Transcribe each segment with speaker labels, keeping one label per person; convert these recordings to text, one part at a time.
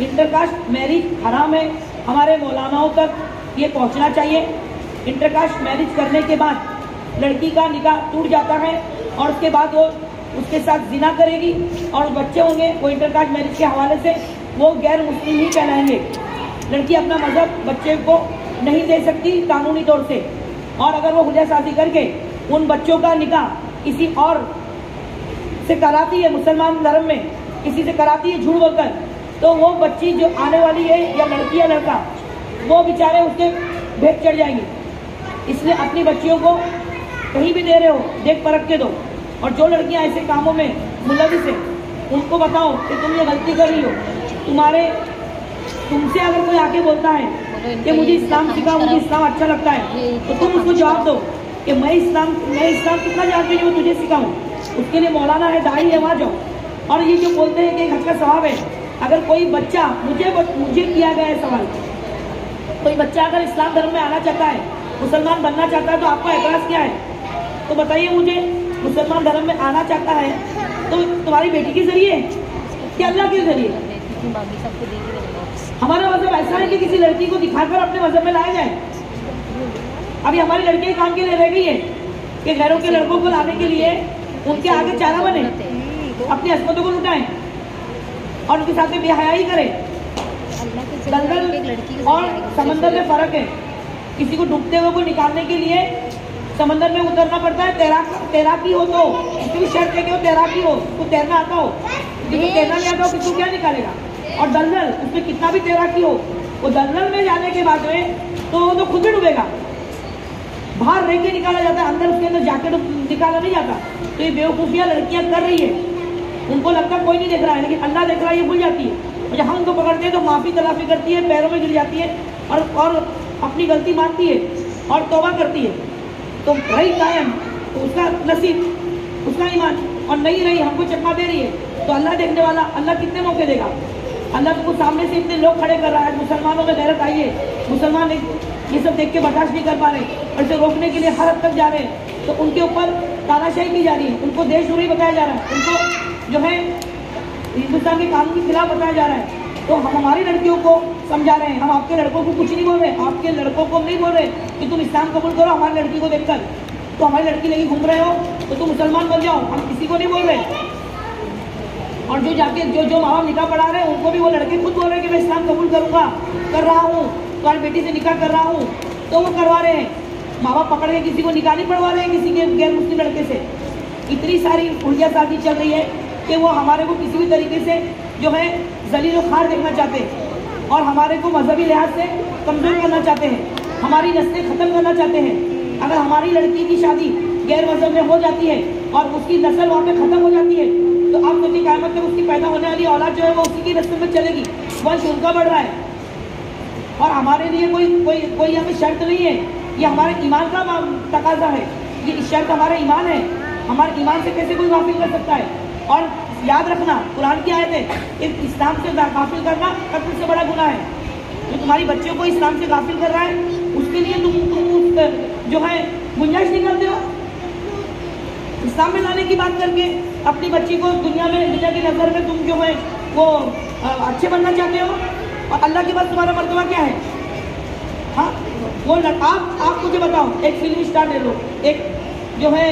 Speaker 1: Intercaste marriage हराम है, हमारे मौलानाओं तक ये पहुंचना चाहिए। इंटरकास्ट मैरिज करने के बाद लड़की का निकाह टूट जाता है और उसके बाद वो उसके साथ जिना करेगी और बच्चे होंगे, वो इंटरकास्ट मैरिज के हवाले से वो गैर मुस्लिम ही कहलाएंगे। लड़की अपना मजहब बच्चे को नहीं दे सकती कानूनी तौर से, और अगर वो हुलिया शादी करके उन बच्चों का निकाह किसी और से कराती है, मुसलमान धर्म में किसी से कराती है झूठ बोलकर, तो वो बच्ची जो आने वाली है या लड़की या लड़का, वो बेचारे उसके भेंट चढ़ जाएंगे। इसलिए अपनी बच्चियों को कहीं भी दे रहे हो देख परख के दो, और जो लड़कियां ऐसे कामों में मुलविस है उनको बताओ कि तुम ये गलती कर रही हो। तुमसे अगर कोई आके बोलता है कि मुझे इस्लाम सिखाओ, मुझे इस्लाम अच्छा लगता है, तो तुम उसको जवाब दो कि मैं इस्लाम कितना जानती हूँ, तुझे सिखाऊं। उसके लिए मौलाना है, दाई है, वहाँ जाओ। और ये जो बोलते हैं कि हज का सवाब है, अगर कोई बच्चा मुझे किया गया है सवाल, कोई बच्चा अगर इस्लाम धर्म में आना चाहता है, मुसलमान बनना चाहता है, तो आपका एतराज़ क्या है? तो बताइए मुझे, मुसलमान धर्म में आना चाहता है तो तुम्हारी बेटी के जरिए कि अल्लाह के जरिए? हमारा मजहब ऐसा है कि किसी लड़की को दिखाकर अपने मजहब में लाया जाए। अभी हमारी लड़कियां काम के लिए रह गई है कि घरों के लड़कों को लाने के लिए उनके आगे चारा बने, अपनी हस्बतों को लुटाएं और उनके साथ में बेहयाई करें। दलदल और समंदर में फर्क है। किसी को डूबते हुए को निकालने के लिए समंदर में उतरना पड़ता है। तैराकी हो तो उसकी भी शर्त है कि वो तैराकी हो, उसको तैरना आता हो। किसी तैरना नहीं आता हो, किसी को क्या निकालेगा? और दलदल, उसमें कितना भी तैराकी हो, वो दलदल में जाने के बाद में तो खुद भी डूबेगा। बाहर रह के निकाला जाता है, अंदर उसके अंदर जाके निकाला नहीं जाता। तो ये बेवकूफियां लड़कियां कर रही है, उनको लगता कोई नहीं देख रहा है, लेकिन अल्लाह देख रहा है, ये भूल जाती है। और जब हम उनको पकड़ते हैं तो माफी तलाफी करती है, पैरों में गिर जाती है और अपनी गलती मानती है और तौबा करती है। तो रही कायम तो उसका नसीब, उसका ईमान, और नहीं रही हमको चकमा दे रही है, तो अल्लाह देखने वाला, अल्लाह कितने मौके देगा? अल्लाह को सामने से इतने लोग खड़े कर रहा है, मुसलमानों में गैरत आई है, मुसलमान ये सब देख के बर्दाश्त नहीं कर पा रहे और इसे रोकने के लिए हर हद तक जा रहे हैं, तो उनके ऊपर तानाशाही की जा रही है, उनको देशद्रोही बताया जा रहा है, उनको जो है हिंदुस्तान के कानून के खिलाफ बताया जा रहा है। तो हम हमारी लड़कियों को समझा रहे हैं, हम आपके लड़कों को कुछ नहीं बोल रहे, आपके लड़कों को नहीं बोल रहे कि तुम इस्लाम कबूल करो हमारी लड़की को देखकर। तो हमारी लड़की लेके घूम रहे हो तो तुम मुसलमान बन जाओ, हम किसी को नहीं बोल रहे। और जो जाके जो माँ बाप निकाह पढ़ा रहे हैं उनको भी वो लड़के खुद बोल रहे हैं कि मैं इस्लाम कबूल करूँगा, कर रहा हूँ, तुम्हारी बेटी से निकाह कर रहा हूँ, तो वो करवा रहे हैं। माँ बाप पकड़ के किसी को निकाह नहीं पढ़वा रहे हैं किसी के गैर मुस्लिम लड़के से। इतनी सारी उल्टिया साजी चल रही है कि वो हमारे को किसी भी तरीके से जो है जलील और खार देखना चाहते हैं और हमारे को मजहबी लिहाज से कमजोर करना चाहते हैं, हमारी नस्लें ख़त्म करना चाहते हैं। अगर हमारी लड़की की शादी गैर मजहब में हो जाती है और उसकी नस्ल वहाँ पे ख़त्म हो जाती है, तो आप सोचिए क़यामत में उसकी पैदा होने वाली औलाद जो है वो उसी की नस्ल में चलेगी, वंश उनका बढ़ रहा है। और हमारे लिए कोई यहाँ पे शर्त नहीं है, ये हमारे ईमान का तकाजा है, ये शर्त हमारा ईमान है। हमारे ईमान से कैसे कोई गाफिल कर सकता है? और याद रखना, कुरान की आयत है, इस्लाम से गाफिल करना कत्ल से बड़ा गुनाह है। जो तुम्हारी बच्चों को इस्लाम से गाफिल कर रहा है उसके लिए तुम जो है गुंजाइश निकालते हो। इस्लाम में लाने की बात करके अपनी बच्ची को दुनिया की नज़र में तुम जो है वो अच्छे बनना चाहते हो, और अल्लाह के बाद तुम्हारा मर्तबा क्या है? हाँ, वो आप मुझे बताओ, एक फिल्म स्टार ले लो, एक जो है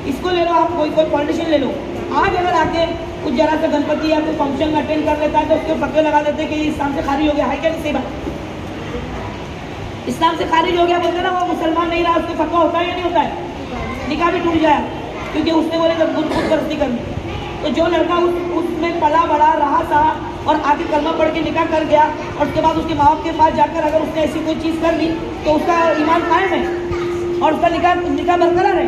Speaker 1: इसको ले लो, आप कोई पॉलिटिशियन ले लो। आज अगर आके कुछ जरा सा गणपति या कोई फंक्शन में अटेंड कर लेता है तो उसके फतवे लगा देते कि इस्लाम से खारिज हो गया है, क्या नहीं? सही बात, इस्लाम से खारिज हो गया बोलते ना, वो मुसलमान नहीं रहा, उसको फतवा होता है या नहीं होता है? निकाह भी टूट जाए क्योंकि उसने बोले तो खुद परस्ती करनी। तो जो लड़का उसमें पला बड़ा रहा था और आगे कलमा पढ़ के निकाह कर गया और उसके बाद उसके माँ बाप के पास जाकर अगर उसने ऐसी कोई चीज़ कर ली तो उसका ईमान कायम है और उसका निकाह बरकरार है,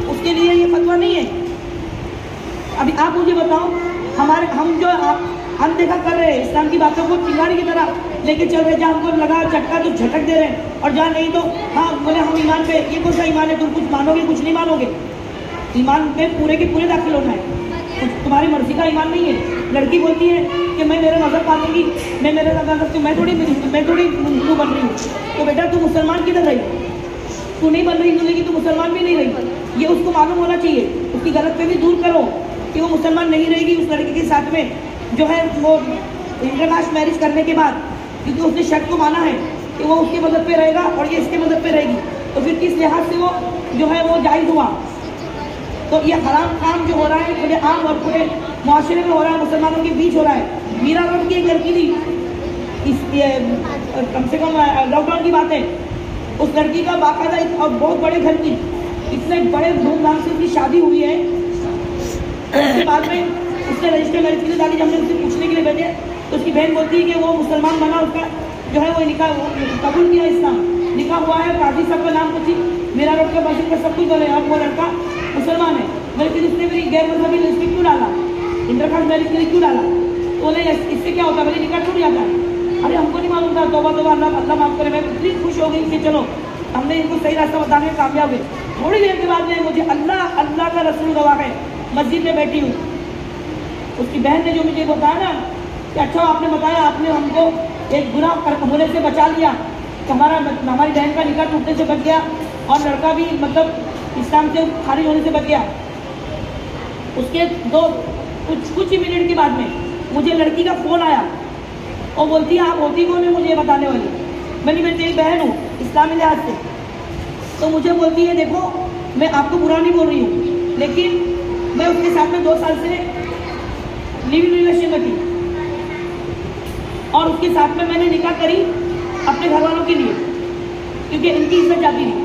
Speaker 1: उसके लिए ये फतवा नहीं है। अभी आप मुझे बताओ, हम जो अनदेखा कर रहे हैं इस्लाम की बातों को, चिंगारी की तरह लेके चल रहे, जहाँ हमको लगा झटका तो झटक दे रहे हैं, और जहाँ नहीं तो हाँ बोले हम ईमान पे, ये कौन सा ईमान है? तुम कुछ मानोगे कुछ नहीं मानोगे। ईमान में पूरे के पूरे दाखिल होना है, कुछ तुम्हारी मर्जी का ईमान नहीं है। लड़की बोलती है कि मैं मेरे मजहब मानूंगी, मैं मेरे मजहब, मैं थोड़ी हिंदू बन रही हूँ। तो बेटा तू मुसलमान किधर रही? तू नहीं बन रही हिंदू, लेकिन तू मुसलमान भी नहीं रही। ये उसको मालूम होना चाहिए, उसकी गलतफहमी दूर करो कि वो मुसलमान नहीं रहेगी, उस लड़के के साथ में जो है वो इंटरकास्ट मैरिज करने के बाद, क्योंकि उसने शर्त को माना है कि वो उसके मदद पे रहेगा और ये इसके मदद पे रहेगी, तो फिर किस लिहाज से वो जो है वो जायज़ हुआ। तो ये हराम काम जो हो रहा है पूरे आम और पूरे मुआशरे में हो रहा है, मुसलमानों के बीच हो रहा है। मीरा रोड की एक लड़की थी, कम से कम लॉकडाउन की बात है, उस लड़की का बाकायदा और बहुत बड़े घर की इतने बड़े धूमधाम से उसकी शादी हुई है। उसके बाद में उसने रजिस्टर मैरिज के लिए डाली। जब हमने उससे पूछने के लिए बैठे तो उसकी बहन बोलती है कि वो मुसलमान बना, उसका जो है वो निकाह कबूल किया, इस्लाम निकाह हुआ है, काजी साहब का नाम पूछी, मेरा रोड का मस्जिद का सब कुछ बोले, अब वो लड़का मुसलमान है। मैंने फिर उसने मेरी गैर मजहबी लिस्ट क्यों डाला, इंटरकास्ट मैरिज के लिए क्यों डाला? तो बोले इससे क्या होता है, मेरी निकाह टूट जाता है। अरे हमको नहीं मालूम था, तौबा तौबा, अल्लाह माफ करे। मैं इतनी खुश हो गई कि चलो हमने इनको सही रास्ता बताने में कामयाब हुए। थोड़ी देर के बाद में मुझे अल्लाह का रसूल गवाह है, मस्जिद में बैठी हूँ, उसकी बहन ने जो मुझे बताया ना कि अच्छा आपने बताया, आपने हमको एक गुनाह होने से बचा लिया, हमारी बहन का निकाह टूटने से बच गया और लड़का भी मतलब इस्लाम से खारिज होने से बच गया। उसके कुछ ही मिनट के बाद में मुझे लड़की का फ़ोन आया और बोलती है आप होती कौन है मुझे बताने वाली। मैं तेरी बहन हूँ इस्लामी लिहाज से। तो मुझे बोलती है देखो मैं आपको बुरा नहीं बोल रही हूँ, लेकिन मैं उसके साथ में 2 साल से लिविंग रिलेशन में थी और उसके साथ में मैंने निकाह करी अपने घर वालों के लिए, क्योंकि इनकी इज्जत जाती थी।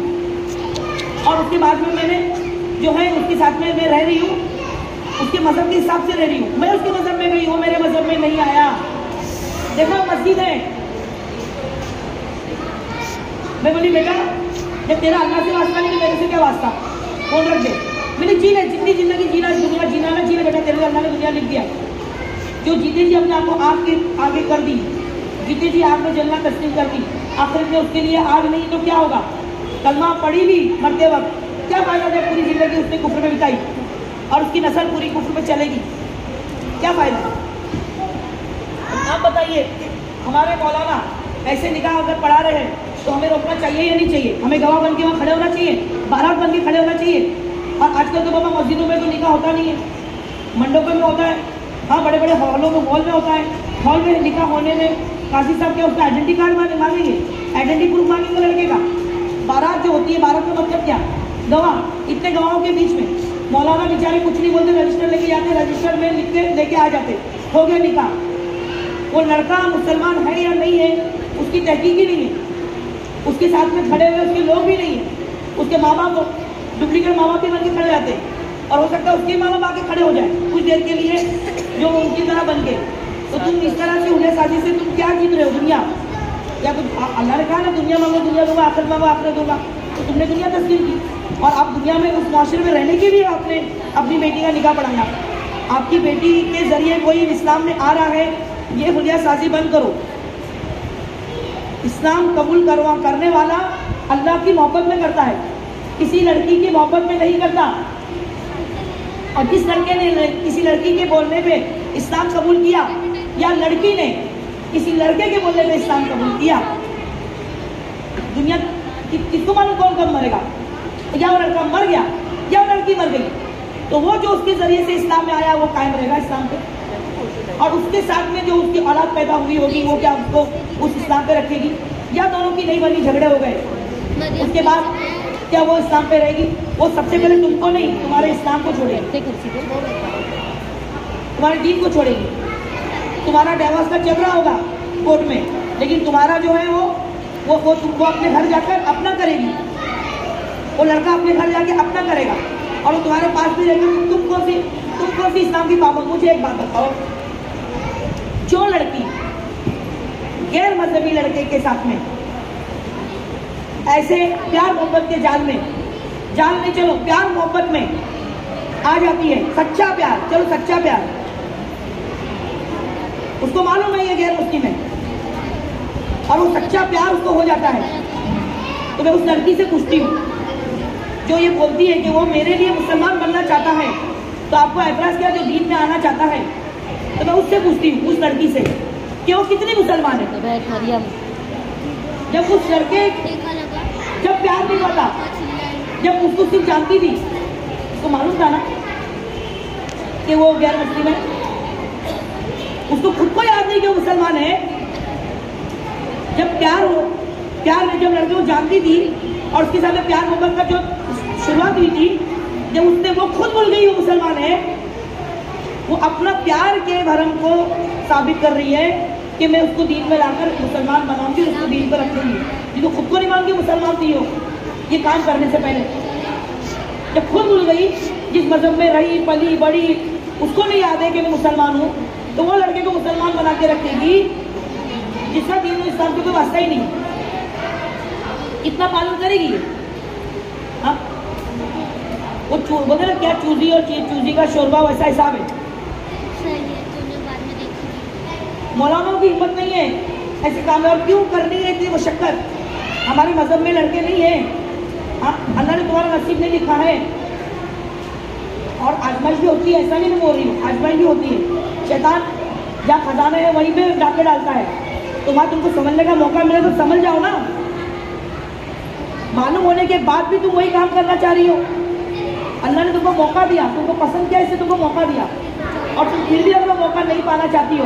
Speaker 1: और उसके बाद में मैंने जो है उसके साथ में मैं रह रही हूँ, उसके मजहब के हिसाब से रह रही हूँ। मैं उसके मजहब में गई, वो मेरे मजहब में नहीं आया। देखो मस्जिद है। मैं बोली बेटा जब तेरा अल्लाह से वास्ता नहीं तो मेरे से क्या वास्ता, फोन रख दे। मैंने जी ले, जितनी जिंदगी जीना दुनिया जीना ना जी ले बेटा, तेरे अल्लाह ने दुनिया लिख दिया। जो जीते जी अपने आप को आग के आगे कर दी, जीते जी आग में जलना तस्लीम कर दी, आखिरत में उसके लिए आग नहीं तो क्या होगा। कलमा पढ़ी भी मरते वक्त, क्या फायदा जब पूरी जिंदगी उसने कुफ्र में बिताई और उसकी नस्ल पूरी कुफ्र में चलेगी, क्या फायदा। आप बताइए हमारे मौलाना ऐसे निकाह अगर पढ़ा रहे हैं तो हमें रोकना चाहिए या नहीं चाहिए? हमें गवाह बन के वहाँ खड़े होना चाहिए, बारात बन के खड़े होना चाहिए। और आजकल तो बाबा मस्जिदों में तो निकाह होता नहीं है, मंडपों में होता है, हाँ बड़े बड़े हॉलों में हॉल में होता है। हॉल में निकाह होने में काजी साहब क्या उसका आइडेंटिटी कार्ड मांगेंगे, आइडेंटिटी प्रूफ मांगेंगे लड़के का। बारात जो होती है, बारात का मतलब क्या, गवाह। इतने गवाहों के बीच में मौलाना बेचारे कुछ नहीं बोलते, रजिस्टर लेके जाते, रजिस्टर में लिख के लेके आ जाते, हो गया निकाह। वो लड़का मुसलमान है या नहीं है उसकी तहकीक ही नहीं है, उसके साथ में खड़े हुए उसके लोग भी नहीं है, उसके माँ बाप डुप्लीकेट माँ बाप भी बन के खड़े जाते हैं और हो सकता है उसके माँ बाप आके खड़े हो जाए कुछ देर के लिए जो उनकी तरह बन के। तो तुम इस तरह से उन्हें साजिश से तुम क्या जीत रहे हो दुनिया? या कुछ अल्लाह ने कहा ना दुनिया मांगो दुनिया दूंगा, आखिरत मांगो आखिरत दूंगा, तो तुमने दुनिया तस्लीम की और आप दुनिया में उस माशरे में रहने के लिए आपने अपनी बेटी का निकाह पढ़ाया। आपकी बेटी के जरिए कोई इस्लाम में आ रहा है, ये हुलिया साजी बंद करो। इस्लाम कबूल करने वाला अल्लाह की मोहब्बत में करता है, किसी लड़की की मोहब्बत में नहीं करता। और जिस लड़के ने किसी लड़की के बोलने पे इस्लाम कबूल किया या लड़की ने किसी लड़के के बोलने पे इस्लाम कबूल किया, दुनिया किसको मालूम कौन कब मरेगा। या वो लड़का मर गया या वो लड़की मर गई, तो वो जो उसके जरिए से इस्लाम में आया वो कायम रहेगा इस्लाम पे, और उसके साथ में जो उसकी औलाद पैदा हुई होगी वो क्या उसको उस इस्लाम पे रखेगी, या दोनों की नहीं बनी झगड़े हो गए उसके बाद क्या वो इस्लाम पे रहेगी? वो सबसे पहले तुमको नहीं तुम्हारे इस्लाम को छोड़ेगी, तुम्हारे दीन को छोड़ेगी। तुम्हारा डिवोर्स का झगड़ा होगा कोर्ट में, लेकिन तुम्हारा जो है वो तुमको अपने घर जाकर अपना करेगी, वो लड़का अपने घर जाके अपना करेगा और वो तुम्हारे पास भी रहेगा। तुम कौन सी इस्लाम की पाबंद? मुझे एक बात बताओ, जो लड़की गैर मजहबी लड़के के साथ में ऐसे प्यार मोहब्बत के जाल नहीं, चलो प्यार मोहब्बत में आ जाती है, सच्चा प्यार, चलो सच्चा प्यार, उसको मालूम है ये गैर मुस्लिम है और वो सच्चा प्यार उसको हो जाता है, तो मैं उस लड़की से पूछती हूँ जो ये बोलती है कि वो मेरे लिए मुसलमान बनना चाहता है, तो आपको एतराज किया जो दीन में आना चाहता है, तो मैं उससे पूछती हूँ उस लड़की से कि वो कितनी मुसलमान है। जब उस लड़के जब प्यार नहीं होता, जब उसको सिर्फ जानती थी, उसको मालूम था ना कि वो गैर मुस्लिम है, उसको खुद को याद नहीं कि वो मुसलमान है। जब प्यार में जब लड़के को जानती थी और उसके साथ प्यार मोहब्बत का जो शुरुआत हुई थी, जब उसने वो खुद भूल गई वो मुसलमान है, वो अपना प्यार के भरम को साबित कर रही है कि मैं उसको दीन में लाकर मुसलमान बनाऊंगी, उसको दीन पर रखूंगी। जिसको खुद को नहीं मानती मुसलमान थी हो ये काम करने से पहले। जब खुद भूल गई, जिस मजहब में रही पली बड़ी, उसको नहीं याद है कि मैं मुसलमान हूँ, तो वो लड़के को मुसलमान बना के रखेगी जिसका दीन और इस्लाम से कोई वास्ता ही नहीं। कितना पालन करेगी? हाँ, वो बोले ना क्या चूजी और चूजी का शोरबा वैसा हिसाब है। मौलानाओं की हिम्मत नहीं है ऐसे काम, और क्यों करनी है इतनी मशक्कत? हमारे मजहब में लड़के नहीं है। हाँ, अल्लाह ने तुम्हारा नसीब नहीं लिखा है। और आजमाइश भी होती है, ऐसा नहीं मैं बोल रही हूँ, आजमाइश भी होती है। शैतान जहाँ खजाना है वहीं पे डाके डालता है। तो वहाँ तुमको समझने का मौका मिले तो समझ जाओ ना। मालूम होने के बाद भी तुम वही काम करना चाह रही हो। अल्लाह ने तुमको मौका दिया, तुमको पसंद किया, इससे तुमको मौका दिया, और तुम फिर भी अगर मौका नहीं पाना चाहती हो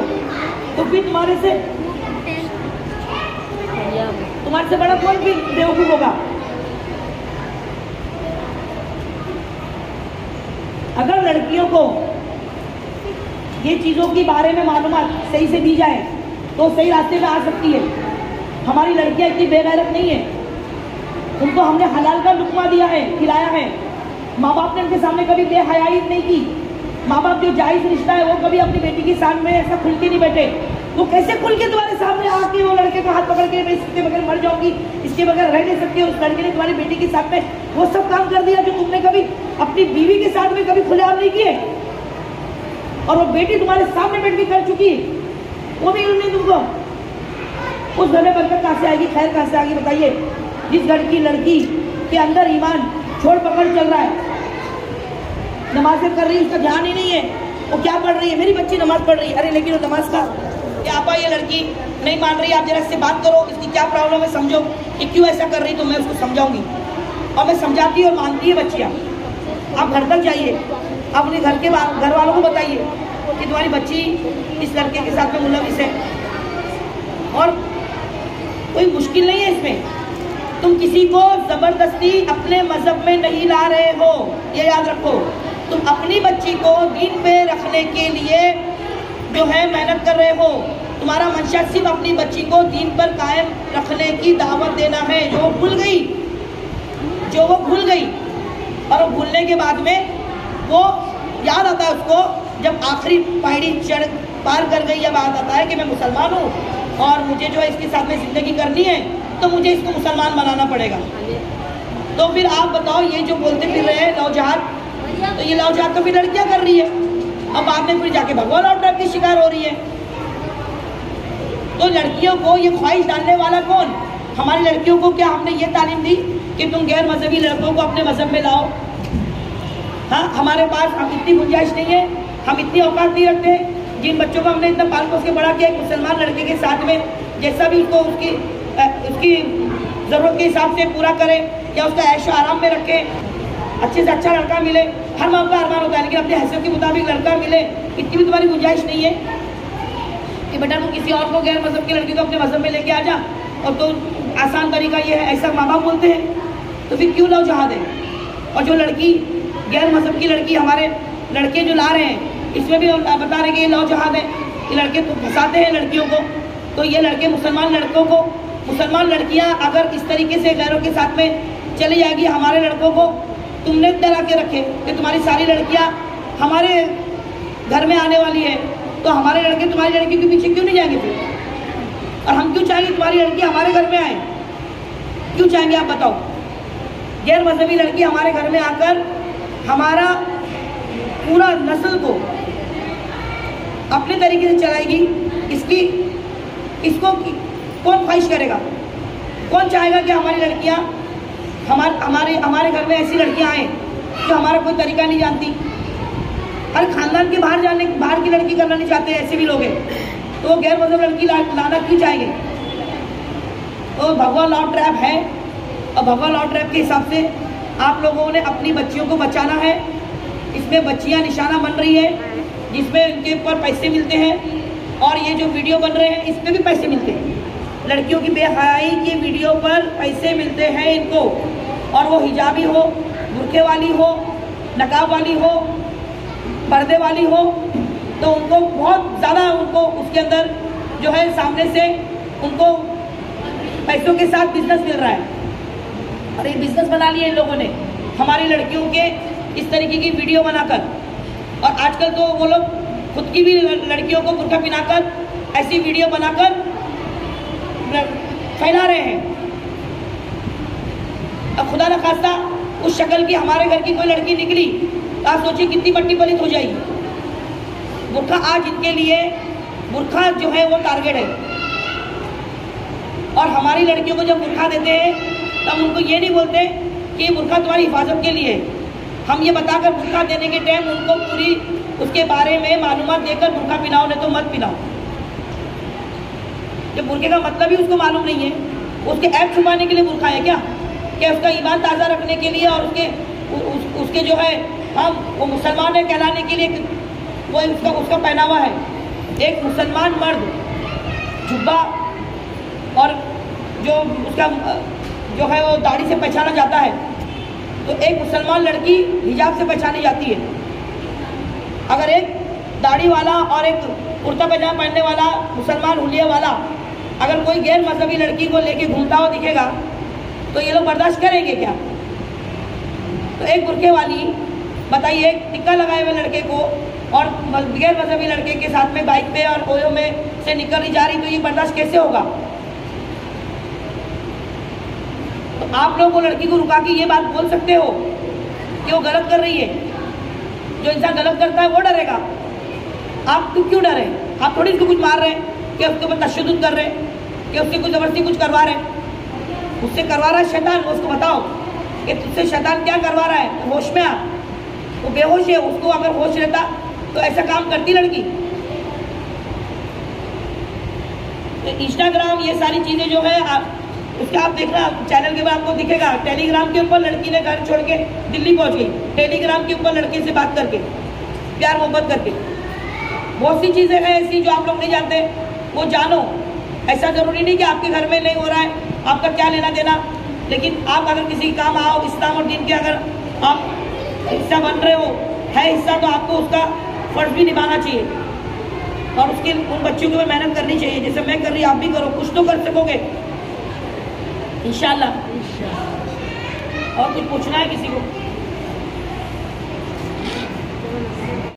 Speaker 1: तो फिर तुम्हारे से बड़ा कौन भी बेवकूफ होगा? अगर लड़कियों को ये चीजों के बारे में मालूमात सही से दी जाए तो सही रास्ते पे आ सकती है। हमारी लड़कियां इतनी बेगैरत नहीं है, उनको हमने हलाल का लुक्मा दिया है, खिलाया है। माँ बाप ने उनके सामने कभी बेहयाई नहीं की। माँ बाप जो जायज रिश्ता है वो कभी अपनी बेटी के सामने ऐसा खुल के नहीं बैठे। वो कैसे खुल के तुम्हारे सामने आके वो लड़के का हाथ पकड़ के मैं इसके बगैर मर जाऊंगी, इसके बगैर रह नहीं सकती, उस लड़के ने तुम्हारी बेटी के साथ में वो सब काम कर दिया जो तुमने कभी अपनी बीवी के साथ में कभी खुलेआम नहीं किए। और वो बेटी तुम्हारे सामने बैठ के कर चुकी है, वो भी उन्होंने तुमको। उस घर में बरकत कहाँ से आएगी, खैर कहाँ से आएगी बताइए? जिस घर की लड़की के अंदर ईमान छोड़ पकड़ चल रहा है, नमाजें कर रही है, उसका ध्यान ही नहीं है, वो क्या पढ़ रही है? मेरी बच्ची नमाज पढ़ रही है। अरे लेकिन वो नमाज का क्या आपा, ये लड़की नहीं मान रही, आप जरा इससे बात करो, इसकी क्या प्रॉब्लम है, समझो कि क्यों ऐसा कर रही, तो मैं उसको समझाऊंगी। और मैं समझाती और मानती है बच्चियाँ। आप घर तक जाइए, अपने घर वालों को बताइए कि तुम्हारी बच्ची इस लड़के के साथ में मुलविस है। और कोई मुश्किल नहीं है इसमें, तुम किसी को जबरदस्ती अपने मजहब में नहीं ला रहे हो, ये याद रखो। तुम अपनी बच्ची को दीन पे रखने के लिए जो है मेहनत कर रहे हो। तुम्हारा मंशा सिर्फ अपनी बच्ची को दीन पर कायम रखने की दावत देना है। जो वो भूल गई और वो भूलने के बाद में वो याद आता है उसको, जब आखिरी पहाड़ी चढ़ पार कर गई, जब याद आता है कि मैं मुसलमान हूँ और मुझे जो है इसके साथ में ज़िंदगी करनी है, तो मुझे इसको मुसलमान बनाना पड़ेगा। तो फिर आप बताओ, ये जो बोलते फिर रहे हैं लव जहाद, तो ये लव जहाद तो फिर लड़कियाँ कर रही है। अब बाद में फिर जाके भगवान और डर की शिकार हो रही है। तो लड़कियों को ये ख्वाहिश डालने वाला कौन? हमारी लड़कियों को क्या हमने ये तालीम दी कि तुम गैर मजहबी लड़कों को अपने मजहब में लाओ? हाँ, हमारे पास हम इतनी गुंजाइश नहीं है, हम इतनी औकात नहीं रखते। जिन बच्चों को हमने इतना पाल पोस के बड़ा किया, एक मुसलमान लड़के के साथ में जैसा भी उसको उसकी ज़रूरत के हिसाब से पूरा करें या उसका ऐशो आराम में रखें, अच्छे से अच्छा लड़का मिले। हर माँ का अरमान होता है, लेकिन अपने हैसियत के मुताबिक लड़का मिले, इतनी भी तुम्हारी गुंजाइश नहीं है कि बेटा तू किसी और को गैर मजहब की लड़की को अपने मजहब में लेके आ जा। और तो आसान तरीका ये है, ऐसा माँ बाप बोलते हैं, तो फिर क्यों लव जहाद है? और जो लड़की गैर मजहब की लड़की हमारे लड़के जो ला रहे हैं, इसमें भी बता रहे कि ये लव जहाद है, ये लड़के तो फंसाते हैं लड़कियों को। तो ये लड़के मुसलमान लड़कों को, मुसलमान लड़कियां अगर इस तरीके से गैरों के साथ में चली जाएगी, हमारे लड़कों को तुमने डरा के रखे कि तुम्हारी सारी लड़कियां हमारे घर में आने वाली है, तो हमारे लड़के तुम्हारी लड़की के पीछे क्यों नहीं जाएंगे फिर? और हम क्यों चाहेंगे तुम्हारी लड़की हमारे घर में आए? क्यों चाहेंगे आप बताओ? गैर मजहबी लड़की हमारे घर में आकर हमारा पूरा नस्ल को अपने तरीके से चलाएगी, इसको कौन ख्वाहिश करेगा? कौन चाहेगा कि हमारी लड़कियां हमारे घर में ऐसी लड़कियां आए जो हमारा कोई तरीका नहीं जानती? हर खानदान के बाहर की लड़की करना नहीं चाहते, ऐसे भी लोग हैं। तो गैर मजहब लड़की लाना क्यों चाहेंगे? तो भगवा लॉ ट्रैप है, और भगवा लॉ ट्रैप के हिसाब से आप लोगों ने अपनी बच्चियों को बचाना है। इसमें बच्चियां निशाना बन रही है, जिसमें उनके ऊपर पैसे मिलते हैं, और ये जो वीडियो बन रहे हैं इसमें भी पैसे मिलते हैं। लड़कियों की बेहयाई की वीडियो पर पैसे मिलते हैं इनको, और वो हिजाबी हो, बुर्के वाली हो, नकाब वाली हो, पर्दे वाली हो, तो उनको बहुत ज़्यादा उनको उसके अंदर जो है सामने से उनको पैसों के साथ बिजनेस मिल रहा है। और ये बिजनेस बना लिया इन लोगों ने हमारी लड़कियों के इस तरीके की वीडियो बनाकर। और आजकल तो वो लोग खुद की भी लड़कियों को बुर्का पिनाकर ऐसी वीडियो बनाकर फैला रहे हैं। अब खुदा न खास्ता उस शक्ल की हमारे घर की कोई लड़की निकली तो आप सोचिए कितनी मट्टी पलित हो जाएगी। बुर्का आज इनके लिए बुर्का जो है वो टारगेट है। और हमारी लड़कियों को जब बुर्का देते हैं तब उनको ये नहीं बोलते कि ये बुर्का तुम्हारी हिफाजत के लिए। हम ये बताकर बुर्का देने के टाइम उनको पूरी उसके बारे में मालूमात देकर बुर्का पिलाओ, नहीं तो मत पिलाओ। कि बुर्के का मतलब ही उसको मालूम नहीं है, उसके ऐप छुपाने के लिए बुर्का है क्या उसका ईमान ताज़ा रखने के लिए और उसके जो है हम वो मुसलमान है कहलाने के लिए वो उसका पहनावा है। एक मुसलमान मर्द जुब्बा और जो उसका जो है वो दाढ़ी से पहचाना जाता है, तो एक मुसलमान लड़की हिजाब से पहचानी जाती है। अगर एक दाढ़ी वाला और एक कुर्ता पैजामा पहनने वाला मुसलमान हुलिया वाला अगर कोई गैर मजहबी लड़की को लेके घूमता हुआ दिखेगा तो ये लोग बर्दाश्त करेंगे क्या? तो एक बुर्के वाली बताइए, एक टिक्का लगाए हुए लड़के को और गैर मजहबी लड़के के साथ में बाइक पे और ओयो में से निकल रही जा रही, तो ये बर्दाश्त कैसे होगा? तो आप लोग वो लड़की को रुका के ये बात बोल सकते हो कि वो गलत कर रही है। जो इंसान गलत करता है वो डरेगा, आप क्यों डरे? आप थोड़ी इसको कुछ मार रहे हैं कि उसके ऊपर तशद्दुद कर रहे हैं कि उससे कुछ जबरदस्ती कुछ करवा रहे हैं। उससे करवा रहा है शैतान, उसको बताओ कि तुझसे शैतान क्या करवा रहा है। होश में आ, वो बेहोश है, उसको अगर होश रहता तो ऐसा काम करती लड़की। तो इंस्टाग्राम ये सारी चीज़ें जो है उसका आप देखना चैनल के बाद आपको दिखेगा। टेलीग्राम के ऊपर लड़की ने घर छोड़ के दिल्ली पहुंच गई, टेलीग्राम के ऊपर लड़के से बात करके, प्यार मोहब्बत करके। बहुत सी चीज़ें हैं ऐसी जो आप लोग नहीं जानते, वो जानो। ऐसा ज़रूरी नहीं कि आपके घर में नहीं हो रहा है, आपका क्या लेना देना, लेकिन आप अगर किसी काम आओ, इस्लाम और दीन के अगर आप हिस्सा बन रहे हो, है हिस्सा, तो आपको उसका फर्ज भी निभाना चाहिए और उसके उन बच्चों के ऊपर मेहनत करनी चाहिए। जैसे मैं कर रही आप भी करो, कुछ तो कर सकोगे इंशाल्लाह। और कुछ पूछना है किसी को?